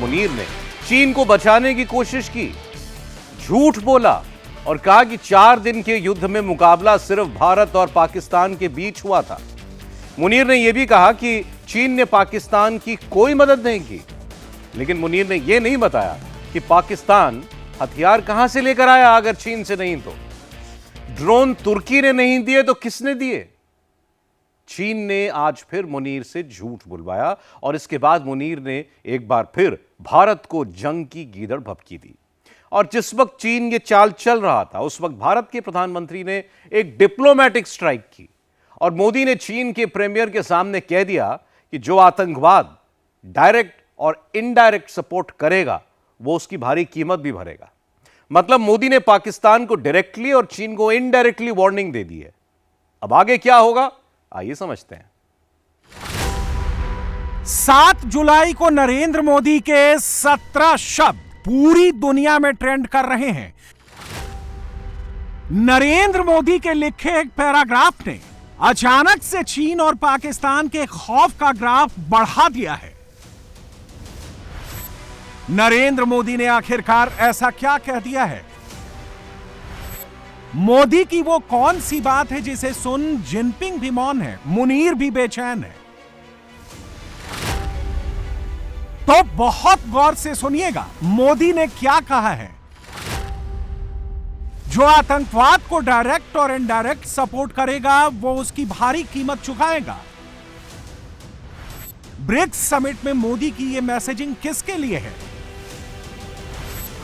मुनीर ने चीन को बचाने की कोशिश की, झूठ बोला और कहा कि 4 दिन के युद्ध में मुकाबला सिर्फ भारत और पाकिस्तान के बीच हुआ था। मुनीर ने यह भी कहा कि चीन ने पाकिस्तान की कोई मदद नहीं की, लेकिन मुनीर ने यह नहीं बताया कि पाकिस्तान हथियार कहां से लेकर आया। अगर चीन से नहीं तो ड्रोन तुर्की ने नहीं दिए तो किसने दिए? चीन ने आज फिर मुनीर से झूठ बुलवाया और इसके बाद मुनीर ने एक बार फिर भारत को जंग की गीदड़ भभकी दी। और जिस वक्त चीन ये चाल चल रहा था, उस वक्त भारत के प्रधानमंत्री ने एक डिप्लोमेटिक स्ट्राइक की और मोदी ने चीन के प्रीमियर के सामने कह दिया कि जो आतंकवाद डायरेक्ट और इनडायरेक्ट सपोर्ट करेगा वो उसकी भारी कीमत भी भरेगा। मतलब मोदी ने पाकिस्तान को डायरेक्टली और चीन को इनडायरेक्टली वार्निंग दे दी है। अब आगे क्या होगा, आइए समझते हैं। 7 जुलाई को नरेंद्र मोदी के 17 शब्द पूरी दुनिया में ट्रेंड कर रहे हैं। नरेंद्र मोदी के लिखे एक पैराग्राफ ने अचानक से चीन और पाकिस्तान के खौफ का ग्राफ बढ़ा दिया है। नरेंद्र मोदी ने आखिरकार ऐसा क्या कह दिया है? मोदी की वो कौन सी बात है जिसे सुन जिनपिंग भी मौन है, मुनीर भी बेचैन है? तो बहुत गौर से सुनिएगा, मोदी ने क्या कहा है। जो आतंकवाद को डायरेक्ट और इनडायरेक्ट सपोर्ट करेगा वो उसकी भारी कीमत चुकाएगा। ब्रिक्स समिट में मोदी की यह मैसेजिंग किसके लिए है?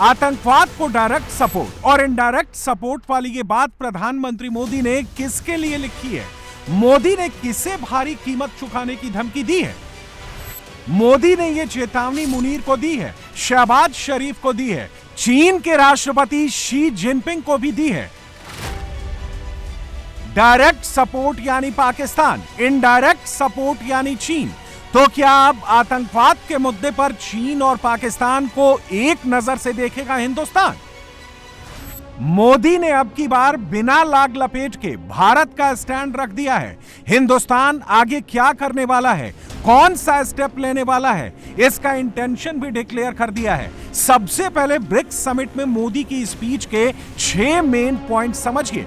आतंकवाद को डायरेक्ट सपोर्ट और इनडायरेक्ट सपोर्ट वाली ये बात प्रधानमंत्री मोदी ने किसके लिए लिखी है? मोदी ने किसे भारी कीमत चुकाने की धमकी दी है? मोदी ने यह चेतावनी मुनीर को दी है, शहबाज शरीफ को दी है, चीन के राष्ट्रपति शी जिनपिंग को भी दी है। डायरेक्ट सपोर्ट यानी पाकिस्तान, इनडायरेक्ट सपोर्ट यानी चीन। तो क्या अब आतंकवाद के मुद्दे पर चीन और पाकिस्तान को एक नजर से देखेगा हिंदुस्तान? मोदी ने अब की बार बिना लाग लपेट के भारत का स्टैंड रख दिया है। हिंदुस्तान आगे क्या करने वाला है, कौन सा स्टेप लेने वाला है, इसका इंटेंशन भी डिक्लेयर कर दिया है। सबसे पहले ब्रिक्स समिट में मोदी की स्पीच के 6 मेन पॉइंट समझिए।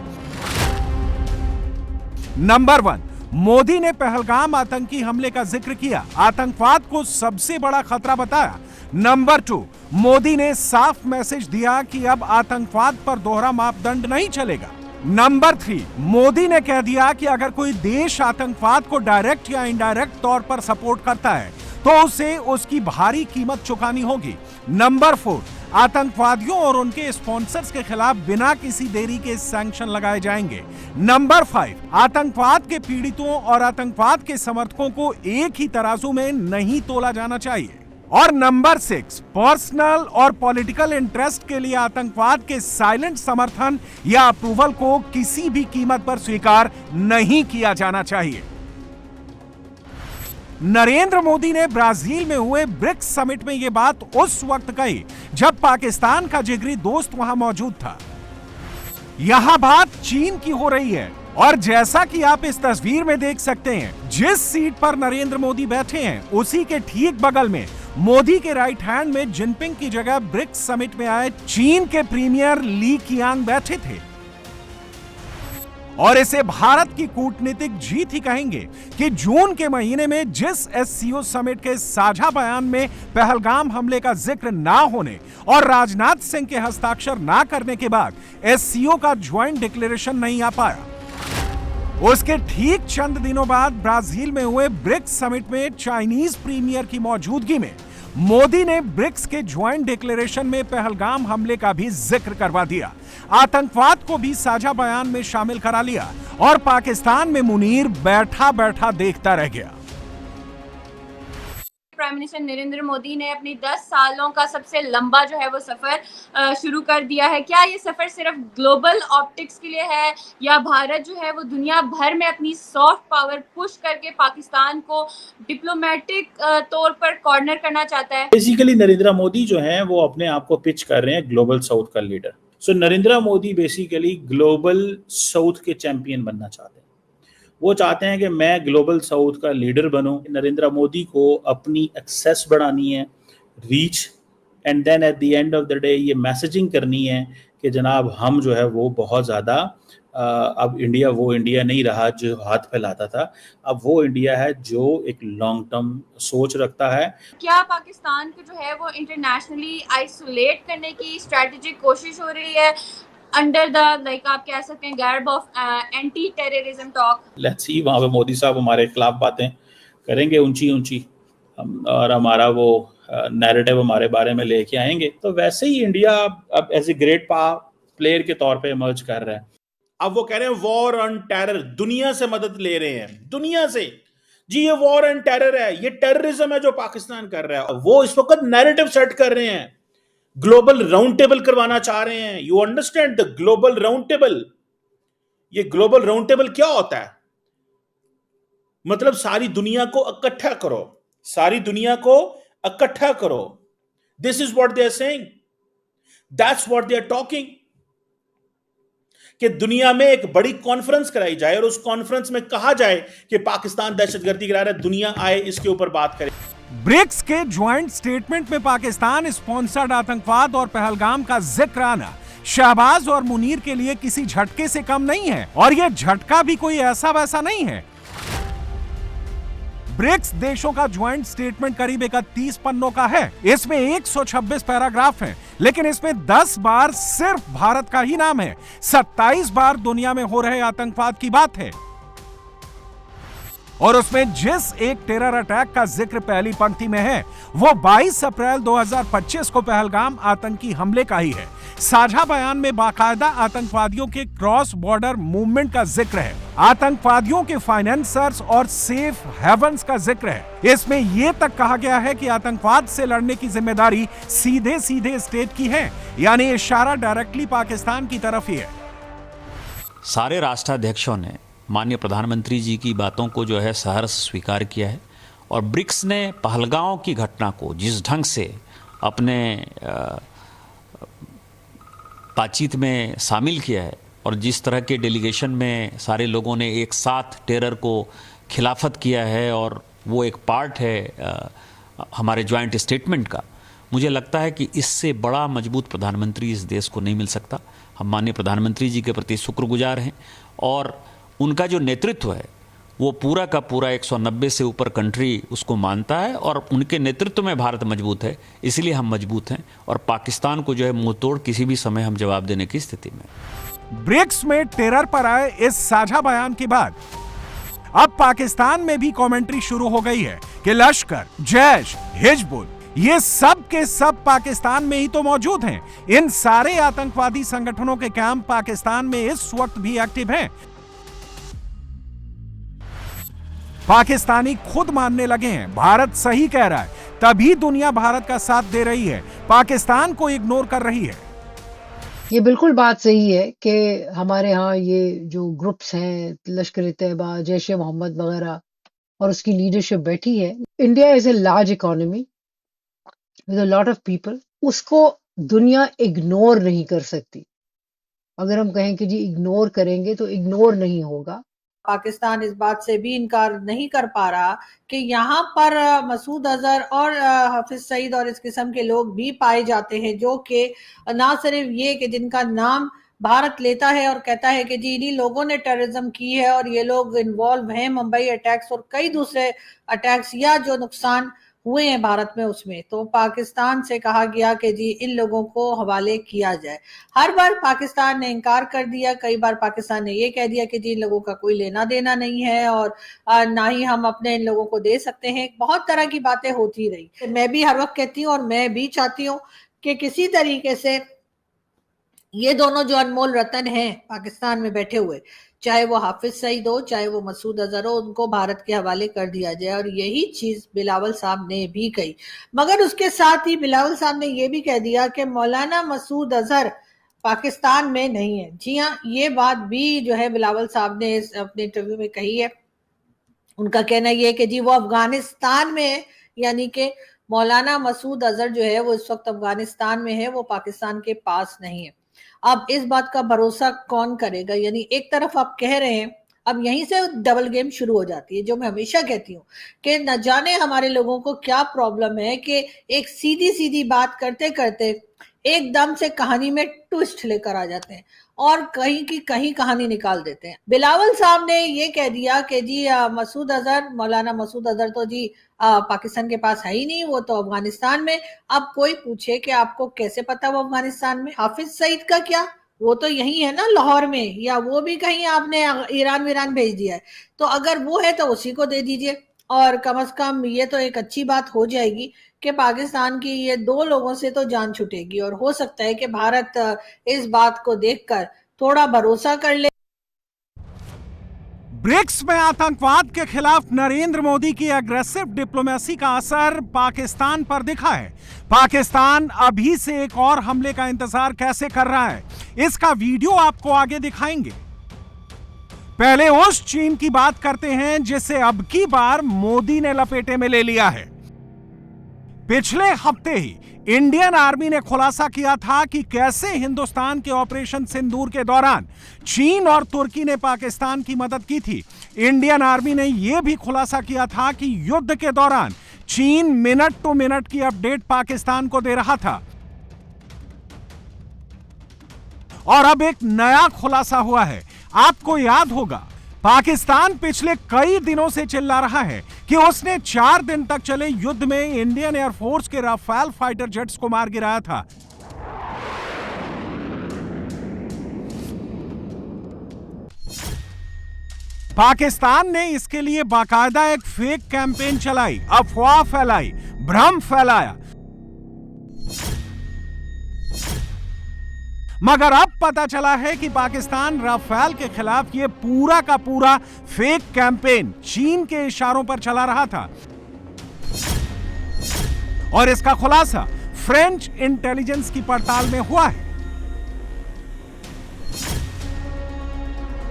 नंबर 1, मोदी ने पहलगाम आतंकी हमले का जिक्र किया, आतंकवाद को सबसे बड़ा खतरा बताया। नंबर 2, मोदी ने साफ मैसेज दिया कि अब आतंकवाद पर दोहरा मापदंड नहीं चलेगा। नंबर 3, मोदी ने कह दिया कि अगर कोई देश आतंकवाद को डायरेक्ट या इनडायरेक्ट तौर पर सपोर्ट करता है तो उसे उसकी भारी कीमत चुकानी होगी। नंबर 4, आतंकवादियों और उनके स्पॉन्सर्स के खिलाफ बिना किसी देरी के सैंक्शन लगाए जाएंगे। नंबर 5, आतंकवाद के पीड़ितों और आतंकवाद के समर्थकों को एक ही तराजू में नहीं तोला जाना चाहिए। और नंबर 6, पर्सनल और पॉलिटिकल इंटरेस्ट के लिए आतंकवाद के साइलेंट समर्थन या अप्रूवल को किसी भी कीमत पर स्वीकार नहीं किया जाना चाहिए। नरेंद्र मोदी ने ब्राजील में हुए ब्रिक्स समिट में यह बात उस वक्त कही जब पाकिस्तान का जिगरी दोस्त वहां मौजूद था। यहां बात चीन की हो रही है और जैसा कि आप इस तस्वीर में देख सकते हैं, जिस सीट पर नरेंद्र मोदी बैठे हैं उसी के ठीक बगल में मोदी के राइट हैंड में जिनपिंग की जगह ब्रिक्स समिट में आए चीन के प्रीमियर ली कियांग बैठे थे। और इसे भारत की कूटनीतिक जीत ही कहेंगे कि जून के महीने में जिस एससीओ समिट के साझा बयान में पहलगाम हमले का जिक्र ना होने और राजनाथ सिंह के हस्ताक्षर ना करने के बाद एससीओ का ज्वाइंट डिक्लेरेशन नहीं आ पाया, उसके ठीक चंद दिनों बाद ब्राजील में हुए ब्रिक्स समिट में चाइनीज प्रीमियर की मौजूदगी में मोदी ने ब्रिक्स के ज्वाइंट डिक्लेरेशन में पहलगाम हमले का भी जिक्र करवा दिया, आतंकवाद को भी साझा बयान में शामिल करा लिया और पाकिस्तान में मुनीर बैठा बैठा देखता रह गया। प्राइम मिनिस्टर नरेंद्र मोदी ने अपनी 10 सालों का सबसे लंबा जो है वो सफर शुरू कर दिया है। क्या ये सफर सिर्फ ग्लोबल ऑप्टिक्स के लिए है या भारत जो है वो दुनिया भर में अपनी सॉफ्ट पावर पुश करके पाकिस्तान को डिप्लोमेटिक तौर पर कॉर्नर करना चाहता है? बेसिकली नरेंद्र मोदी जो है वो अपने आप को पिच कर रहे हैं ग्लोबल साउथ का leader. So Narendra Modi basically global south के चैंपियन बनना चाहते हैं। वो चाहते हैं कि मैं ग्लोबल साउथ का लीडर बनूं। नरेंद्र मोदी को अपनी एक्सेस बढ़ानी है, reach, and then at the end of the day ये मैसेजिंग करनी है कि जनाब हम जो है वो बहुत ज़्यादा अब इंडिया वो इंडिया नहीं रहा जो हाथ फैलाता था, अब वो इंडिया है जो एक लॉन्ग टर्म सोच रखता है। क्या पाकिस्तान को जो है वो इंटरनेशनली आइसोलेट करने की स्ट्रेटेजिक कोशिश हो रही है अंडर द लाइक आप कह सकते हैं garb of anti terrorism talk? Let's see, वहाँ पे मोदी साहब हमारे खिलाफ बातें करेंगे ऊंची ऊंची और हमारा वो नैरेटिव हमारे बारे में लेके आएंगे, तो वैसे ही इंडिया अब एज ए ग्रेट प्लेयर के तौर पे इमर्ज कर रहा है। अब वो कह रहे हैं वॉर ऑन टेरर, दुनिया से मदद ले रहे हैं, दुनिया से जी, ये वॉर एंड टेरर है, ये टेररिज्म है जो पाकिस्तान कर रहा है। वो इस वक्त नैरेटिव सेट कर रहे हैं, ग्लोबल राउंड टेबल करवाना चाह रहे हैं। You understand the global round table? ये ग्लोबल राउंड टेबल क्या होता है? मतलब सारी दुनिया को इकट्ठा करो, सारी दुनिया को इकट्ठा करो। This is what they are saying, that's what they are talking, कि दुनिया में एक बड़ी कॉन्फ्रेंस कराई जाए और उस कॉन्फ्रेंस में कहा जाए कि पाकिस्तान दहशतगर्दी गिरा रहा है, दुनिया आए इसके ऊपर बात करे। ब्रिक्स के ज्वाइंट स्टेटमेंट में पाकिस्तान स्पॉन्सर्ड आतंकवाद और पहलगाम का जिक्र आना शहबाज और मुनीर के लिए किसी झटके से कम नहीं है, और यह झटका भी कोई ऐसा वैसा नहीं है। ब्रिक्स देशों का ज्वाइंट स्टेटमेंट करीब 31 पन्नों का है। इसमें 126 पैराग्राफ हैं, लेकिन इसमें 10 बार सिर्फ भारत का ही नाम है, 27 बार दुनिया में हो रहे आतंकवाद की बात है, और उसमें जिस एक टेरर अटैक का जिक्र पहली पंक्ति में है वो 22 अप्रैल 2025 को पहलगाम आतंकी हमले का ही है। साझा बयान में बाकायदा आतंकवादियों के क्रॉस बॉर्डर मूवमेंट का जिक्र है, आतंकवादियों के फाइनेंसर्स और सेफ हेवन्स का जिक्र है। इसमें यह तक कहा गया है कि आतंकवाद से लड़ने की जिम्मेदारी सीधे सीधे स्टेट की है, यानी इशारा डायरेक्टली पाकिस्तान की तरफ ही है। सारे राष्ट्राध्यक्षों ने माननीय प्रधानमंत्री जी की बातों को जो है सहर्ष स्वीकार किया है, और ब्रिक्स ने पहलगांव की घटना को जिस ढंग से अपने बातचीत में शामिल किया है, और जिस तरह के डेलीगेशन में सारे लोगों ने एक साथ टेरर को खिलाफत किया है, और वो एक पार्ट है हमारे ज्वाइंट स्टेटमेंट का, मुझे लगता है कि इससे बड़ा मजबूत प्रधानमंत्री इस देश को नहीं मिल सकता। हम माननीय प्रधानमंत्री जी के प्रति शुक्रगुजार हैं, और उनका जो नेतृत्व है वो पूरा का पूरा 190 से ऊपर कंट्री उसको मानता है, और उनके नेतृत्व में भारत मजबूत है, इसलिए हम मजबूत हैं, और पाकिस्तान को जो है मुंह तोड़ किसी भी समय हम जवाब देने की स्थिति में। ब्रिक्स में टेरर पर आए इस साझा बयान के बाद अब पाकिस्तान में भी कमेंट्री शुरू हो गई है कि लश्कर, जैश, हिजबुल ये सब के सब पाकिस्तान में ही तो मौजूद हैं। इन सारे आतंकवादी संगठनों के कैंप पाकिस्तान में इस वक्त भी एक्टिव हैं। पाकिस्तानी खुद मानने लगे हैं भारत सही कह रहा है, तभी दुनिया भारत का साथ दे रही है, पाकिस्तान को इग्नोर कर रही है। ये बिल्कुल बात सही है कि हमारे यहाँ ये जो ग्रुप्स हैं, लश्कर तैयबा, जैश ए मोहम्मद वगैरह, और उसकी लीडरशिप बैठी है। India is a large economy with a lot of people, उसको दुनिया इग्नोर नहीं कर सकती। अगर हम कहें कि जी इग्नोर करेंगे तो इग्नोर नहीं होगा। पाकिस्तान इस बात से भी इनकार नहीं कर पा रहा कि यहाँ पर मसूद अजहर और हाफिज सईद और इस किस्म के लोग भी पाए जाते हैं, जो कि ना सिर्फ ये कि जिनका नाम भारत लेता है और कहता है कि जी इन्हीं लोगों ने टेररिज्म की है और ये लोग इन्वॉल्व हैं मुंबई अटैक्स और कई दूसरे अटैक्स या जो नुकसान हुए हैं भारत में उसमें, तो पाकिस्तान से कहा गया कि जी इन लोगों को हवाले किया जाए। हर बार पाकिस्तान ने इनकार कर दिया, कई बार पाकिस्तान ने ये कह दिया कि जी इन लोगों का कोई लेना देना नहीं है और ना ही हम अपने इन लोगों को दे सकते हैं। बहुत तरह की बातें होती रही। मैं भी हर वक्त कहती हूँ और मैं भी चाहती हूँ कि किसी तरीके से ये दोनों जो अनमोल रतन हैं पाकिस्तान में बैठे हुए, चाहे वो हाफिज सईद हो चाहे वो मसूद अजहर हो, उनको भारत के हवाले कर दिया जाए। और यही चीज बिलावल साहब ने भी कही, मगर उसके साथ ही बिलावल साहब ने ये भी कह दिया कि मौलाना मसूद अजहर पाकिस्तान में नहीं है। जी हाँ, ये बात भी जो है बिलावल साहब ने अपने इंटरव्यू में कही है। उनका कहना यह है कि जी वो अफगानिस्तान में है, यानी कि मौलाना मसूद अजहर जो है वो इस वक्त अफगानिस्तान में है, वो पाकिस्तान के पास नहीं है। अब इस बात का भरोसा कौन करेगा? यानी एक तरफ आप कह रहे हैं अब यहीं से डबल गेम शुरू हो जाती है, जो मैं हमेशा कहती हूँ कि न जाने हमारे लोगों को क्या प्रॉब्लम है कि एक सीधी सीधी बात करते करते एकदम से कहानी में ट्विस्ट लेकर आ जाते हैं और कहीं की कहीं कहानी निकाल देते हैं। बिलावल साहब ने ये कह दिया कि जी मसूद अजहर, मौलाना मसूद अजहर तो जी पाकिस्तान के पास है ही नहीं, वो तो अफगानिस्तान में। अब कोई पूछे कि आपको कैसे पता वो अफगानिस्तान में? हाफिज सईद का क्या, वो तो यही है ना लाहौर में, या वो भी कहीं आपने ईरान वीरान भेज दिया है? तो अगर वो है तो उसी को दे दीजिए और कम से कम ये तो एक अच्छी बात हो जाएगी कि पाकिस्तान की ये 2 लोगों से तो जान छूटेगी और हो सकता है कि भारत इस बात को देखकर थोड़ा भरोसा कर ले। ब्रिक्स में आतंकवाद के खिलाफ नरेंद्र मोदी की अग्रेसिव डिप्लोमेसी का असर पाकिस्तान पर दिखा है। पाकिस्तान अभी से एक और हमले का इंतजार कैसे कर रहा है, इसका वीडियो आपको आगे दिखाएंगे। पहले उस चीन की बात करते हैं जिसे अब की बार मोदी ने लपेटे में ले लिया है। पिछले हफ्ते ही इंडियन आर्मी ने खुलासा किया था कि कैसे हिंदुस्तान के ऑपरेशन सिंदूर के दौरान चीन और तुर्की ने पाकिस्तान की मदद की थी। इंडियन आर्मी ने यह भी खुलासा किया था कि युद्ध के दौरान चीन मिनट टू मिनट की अपडेट पाकिस्तान को दे रहा था। और अब एक नया खुलासा हुआ है। आपको याद होगा, पाकिस्तान पिछले कई दिनों से चिल्ला रहा है कि उसने 4 दिन तक चले युद्ध में इंडियन एयरफोर्स के राफेल फाइटर जेट्स को मार गिराया था। पाकिस्तान ने इसके लिए बाकायदा एक फेक कैंपेन चलाई, अफवाह फैलाई, भ्रम फैलाया। मगर अब पता चला है कि पाकिस्तान राफेल के खिलाफ यह पूरा का पूरा फेक कैंपेन चीन के इशारों पर चला रहा था। और इसका खुलासा फ्रेंच इंटेलिजेंस की पड़ताल में हुआ है।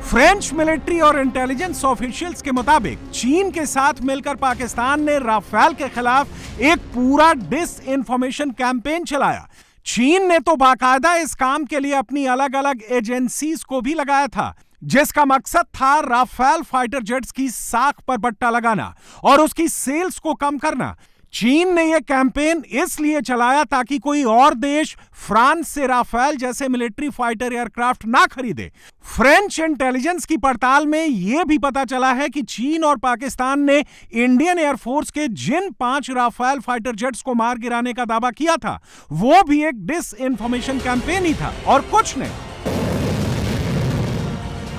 फ्रेंच मिलिट्री और इंटेलिजेंस ऑफिशियल्स के मुताबिक चीन के साथ मिलकर पाकिस्तान ने राफेल के खिलाफ एक पूरा डिस इंफॉर्मेशन कैंपेन चलाया। चीन ने तो बाकायदा इस काम के लिए अपनी अलग अलग एजेंसीज को भी लगाया था, जिसका मकसद था राफेल फाइटर जेट्स की साख पर बट्टा लगाना और उसकी सेल्स को कम करना। चीन ने यह कैंपेन इसलिए चलाया ताकि कोई और देश फ्रांस से राफेल जैसे मिलिट्री फाइटर एयरक्राफ्ट ना खरीदे। फ्रेंच इंटेलिजेंस की पड़ताल में यह भी पता चला है कि चीन और पाकिस्तान ने इंडियन एयरफोर्स के जिन 5 राफेल फाइटर जेट्स को मार गिराने का दावा किया था, वो भी एक डिस इंफॉर्मेशन कैंपेन ही था और कुछ नहीं।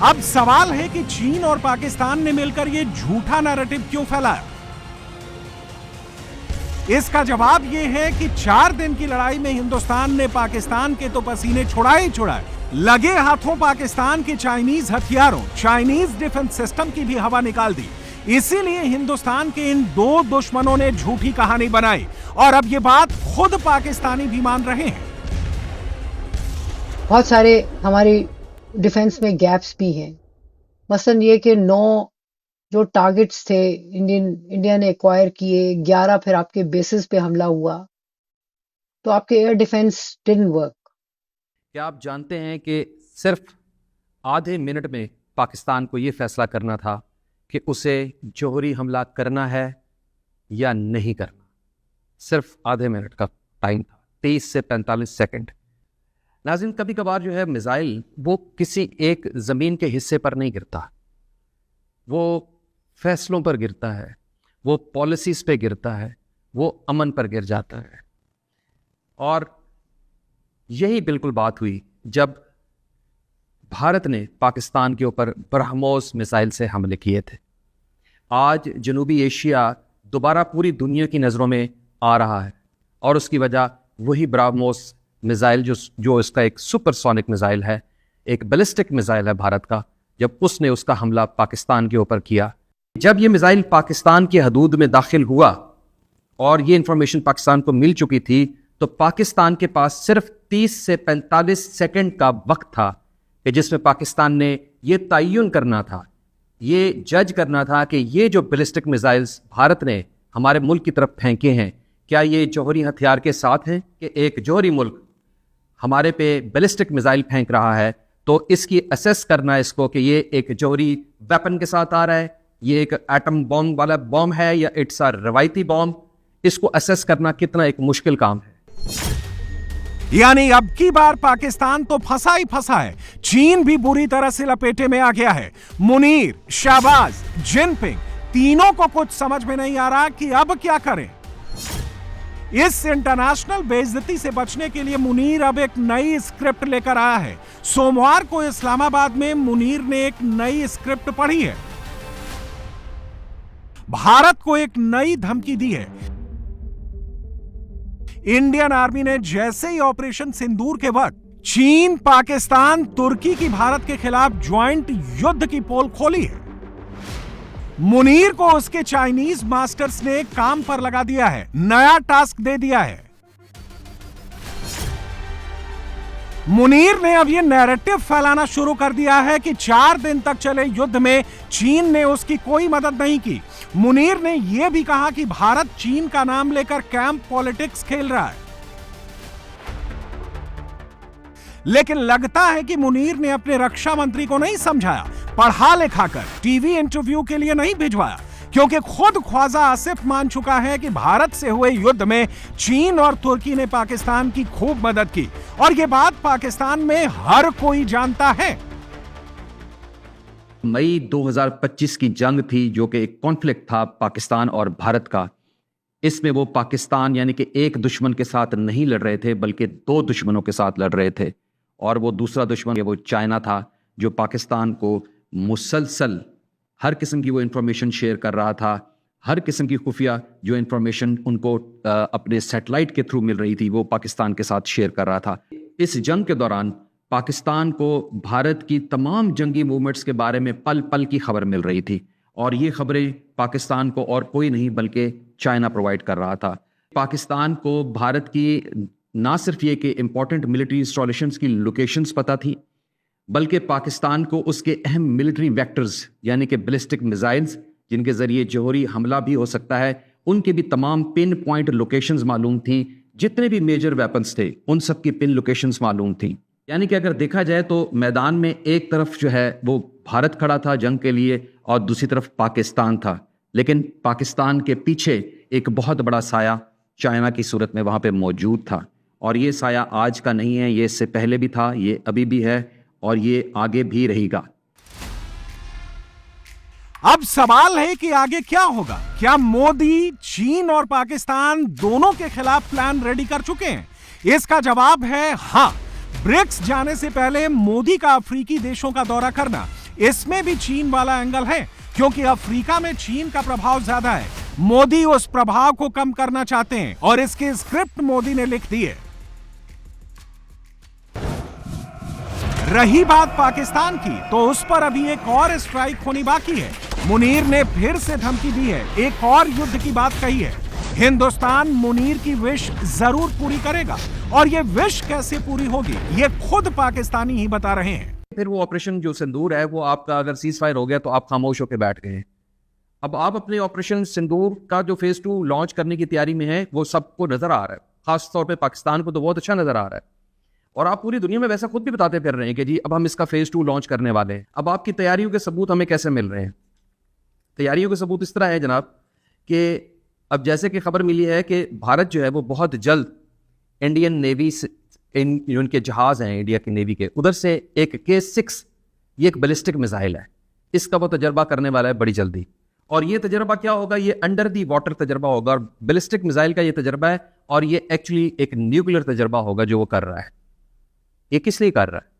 अब सवाल है कि चीन और पाकिस्तान ने मिलकर यह झूठा नैरेटिव क्यों फैलाया। इसका जवाब यह है कि 4 दिन की लड़ाई में हिंदुस्तान ने पाकिस्तान के तो पसीने छुड़ाए ही छुड़ाए, लगे हाथों पाकिस्तान के चाइनीज हथियारों, चाइनीज डिफेंस सिस्टम की भी हवा निकाल दी। इसीलिए हिंदुस्तान के इन 2 दुश्मनों ने झूठी कहानी बनाई और अब यह बात खुद पाकिस्तानी भी मान रहे हैं। बहुत सारे हमारी डिफेंस में गैप्स भी हैं। मसलन ये कि 9 जो टारगेट्स थे इंडिया ने एक्वायर किए, 11 फिर आपके बेसिस पे हमला हुआ, तो आपके एयर डिफेंस डिडंट वर्क। क्या आप जानते हैं कि सिर्फ आधे मिनट में पाकिस्तान को ये फैसला करना था कि उसे जौहरी हमला करना है या नहीं करना? सिर्फ आधे मिनट का टाइम था, 23 से 45 सेकंड। नाज़रीन, कभी कभार जो है मिसाइल वो किसी एक ज़मीन के हिस्से पर नहीं गिरता, वो फैसलों पर गिरता है, वो पॉलिसीज़ पे गिरता है, वो अमन पर गिर जाता है। और यही बिल्कुल बात हुई जब भारत ने पाकिस्तान के ऊपर ब्रह्मोस मिसाइल से हमले किए थे। आज जनूबी एशिया दोबारा पूरी दुनिया की नज़रों में आ रहा है और उसकी वजह वही ब्रह्मोस मिसाइल जो इसका एक सुपरसोनिक मिसाइल है, एक बैलिस्टिक मिसाइल है भारत का, जब उसने उसका हमला पाकिस्तान के ऊपर किया। जब ये मिसाइल पाकिस्तान की हदूद में दाखिल हुआ और ये इंफॉर्मेशन पाकिस्तान को मिल चुकी थी, तो पाकिस्तान के पास सिर्फ 30 से 45 सेकंड का वक्त था कि जिसमें पाकिस्तान ने ये तयन करना था, ये जज करना था कि ये जो बैलिस्टिक मिसाइल्स भारत ने हमारे मुल्क की तरफ फेंके हैं, क्या ये जौहरी हथियार के साथ हैं कि एक जौहरी मुल्क हमारे पे बैलिस्टिक मिसाइल फेंक रहा है तो इसकी असेस करना इसको कि ये एक जौहरी वेपन के साथ आ रहा है, ये एक एटम बॉम्ब वाला बॉम्ब है या इट्स अ रवायती बॉम्ब, इसको असेस करना कितना एक मुश्किल काम है। यानी अब की बार पाकिस्तान तो फंसा ही फंसा है, चीन भी बुरी तरह से लपेटे में आ गया है। मुनीर, शहबाज, जिनपिंग तीनों को कुछ समझ में नहीं आ रहा कि अब क्या करें। इस इंटरनेशनल बेइज्जती से बचने के लिए मुनीर अब एक नई स्क्रिप्ट लेकर आया है। सोमवार को इस्लामाबाद में मुनीर ने एक नई स्क्रिप्ट पढ़ी है, भारत को एक नई धमकी दी है। इंडियन आर्मी ने जैसे ही ऑपरेशन सिंदूर के वक्त चीन, पाकिस्तान, तुर्की की भारत के खिलाफ ज्वाइंट युद्ध की पोल खोली है, मुनीर को उसके चाइनीज मास्टर्स ने काम पर लगा दिया है, नया टास्क दे दिया है। मुनीर ने अब यह नैरेटिव फैलाना शुरू कर दिया है कि 4 दिन तक चले युद्ध में चीन ने उसकी कोई मदद नहीं की। मुनीर ने यह भी कहा कि भारत चीन का नाम लेकर कैंप पॉलिटिक्स खेल रहा है। लेकिन लगता है कि मुनीर ने अपने रक्षा मंत्री को नहीं समझाया, पढ़ा लिखा कर टीवी इंटरव्यू के लिए नहीं भिजवाया, क्योंकि खुद ख्वाजा आसिफ मान चुका है कि भारत से हुए युद्ध में चीन और तुर्की ने पाकिस्तान की खूब मदद की, और यह बात पाकिस्तान में हर कोई जानता है। मई 2025 की जंग थी जो कि एक कॉन्फ्लिक्ट था पाकिस्तान और भारत का। इसमें वो पाकिस्तान यानी कि एक दुश्मन के साथ नहीं लड़ रहे थे बल्कि 2 दुश्मनों के साथ लड़ रहे थे, और वो दूसरा दुश्मन वो चाइना था जो पाकिस्तान को मुसलसल हर किस्म की वो इंफॉर्मेशन शेयर कर रहा था, हर किस्म की खुफिया जो इंफॉर्मेशन उनको अपने सैटेलाइट के थ्रू मिल रही थी वो पाकिस्तान के साथ शेयर कर रहा था। इस जंग के दौरान पाकिस्तान को भारत की तमाम जंगी मूवमेंट्स के बारे में पल पल की खबर मिल रही थी, और ये खबरें पाकिस्तान को और कोई नहीं बल्कि चाइना प्रोवाइड कर रहा था। पाकिस्तान को भारत की ना सिर्फ ये कि इंपॉर्टेंट मिलिट्री इंस्टॉलेशंस की लोकेशंस पता थी, बल्कि पाकिस्तान को उसके अहम मिलिट्री वेक्टर्स यानी कि बैलिस्टिक मिसाइल्स जिनके जरिए जौहरी हमला भी हो सकता है, उनके भी तमाम पिन पॉइंट लोकेशंस मालूम थी। जितने भी मेजर वेपन्स थे उन सब की पिन लोकेशंस मालूम थी। यानी कि अगर देखा जाए तो मैदान में एक तरफ जो है वो भारत खड़ा था जंग के लिए और दूसरी तरफ पाकिस्तान था, लेकिन पाकिस्तान के पीछे एक बहुत बड़ा साया चाइना की सूरत में वहां पे मौजूद था, और ये साया आज का नहीं है, ये इससे पहले भी था, ये अभी भी है और ये आगे भी रहेगा। अब सवाल है कि आगे क्या होगा। क्या मोदी चीन और पाकिस्तान दोनों के खिलाफ प्लान रेडी कर चुके हैं? इसका जवाब है हां। ब्रिक्स जाने से पहले मोदी का अफ्रीकी देशों का दौरा करना, इसमें भी चीन वाला एंगल है, क्योंकि अफ्रीका में चीन का प्रभाव ज्यादा है। मोदी उस प्रभाव को कम करना चाहते हैं और इसकी स्क्रिप्ट मोदी ने लिख दी है। रही बात पाकिस्तान की, तो उस पर अभी एक और स्ट्राइक होनी बाकी है। मुनीर ने फिर से धमकी दी है, एक और युद्ध की बात कही है। हिंदुस्तान मुनीर की विश जरूर पूरी करेगा, और ये विश कैसे पूरी होगी ये खुद पाकिस्तानी ही बता रहे हैं। फिर वो ऑपरेशन जो सिंदूर है वो आपका अगर सीज फायर हो गया तो आप खामोश होकर बैठ गए हैं। अब आप अपने ऑपरेशन सिंदूर का जो फेज 2 लॉन्च करने की तैयारी में है वो सबको नजर आ रहा है, खासतौर पे पाकिस्तान को तो बहुत अच्छा नजर आ रहा है, और आप पूरी दुनिया में वैसा खुद भी बताते फिर रहे हैं कि जी अब हम इसका फेज 2 लॉन्च करने वाले हैं। अब आपकी तैयारियों के सबूत हमें कैसे मिल रहे हैं? तैयारियों के सबूत इस तरह है जनाब कि अब जैसे कि खबर मिली है कि भारत जो है वो बहुत जल्द इंडियन नेवी से जो उनके जहाज हैं इंडिया की नेवी के, उधर से एक K6 ये एक बैलिस्टिक मिसाइल है, इसका वो तजर्बा करने वाला है बड़ी जल्दी। और ये तजर्बा क्या होगा? ये अंडर दी वाटर तजर्बा होगा, और बैलिस्टिक मिसाइल का ये तजर्बा है, और ये एक्चुअली एक न्यूक्लियर तजर्बा होगा जो वो कर रहा है। ये किस लिए कर रहा है?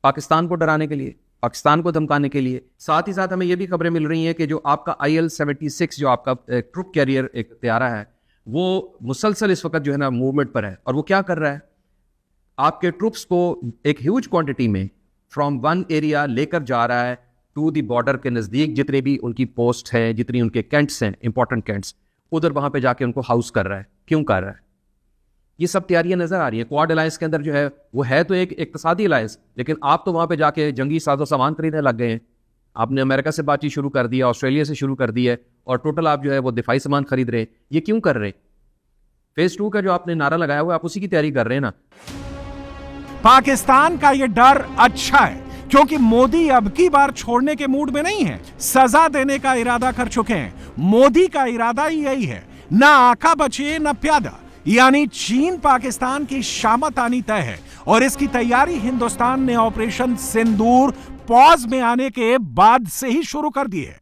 पाकिस्तान को डराने के लिए, पाकिस्तान को धमकाने के लिए। साथ ही साथ हमें ये भी खबरें मिल रही हैं कि जो आपका IL-76 जो आपका ट्रुप कैरियर एक तैयारा है वो मुसलसल इस वक्त जो है ना मूवमेंट पर है, और वो क्या कर रहा है? आपके ट्रुप्स को एक ह्यूज क्वांटिटी में फ्रॉम वन एरिया लेकर जा रहा है टू दी बॉर्डर के नज़दीक, जितने भी उनकी पोस्ट हैं, जितनी उनके कैंट्स हैं, इंपॉर्टेंट कैंट्स, उधर वहाँ पे जाके उनको हाउस कर रहा है। क्यों कर रहा है? ये सब तैयारियां नजर आ रही हैं। क्वाड अलायंस के अंदर जो है वो है तो एक इक्तिसादी अलायंस, लेकिन आप तो वहाँ पे जाके जंगी साजो सामान खरीदने लग गए हैं। आपने अमेरिका से बातचीत शुरू कर दी है, ऑस्ट्रेलिया से शुरू कर दी है, और टोटल आप जो है वो दिफाई सामान खरीद रहे हैं। ये क्यों कर रहे हैं? फेज 2 का जो आपने नारा लगाया हुआ है आप उसी की तैयारी कर रहे हैं ना। पाकिस्तान का यह डर अच्छा है, क्योंकि मोदी अब की बार छोड़ने के मूड में नहीं है, सजा देने का इरादा कर चुके हैं। मोदी का इरादा ही यही है, ना आका बचे न प्यादा, यानी चीन पाकिस्तान की शामत आनी तय है और इसकी तैयारी हिंदुस्तान ने ऑपरेशन सिंदूर पॉज में आने के बाद से ही शुरू कर दी है।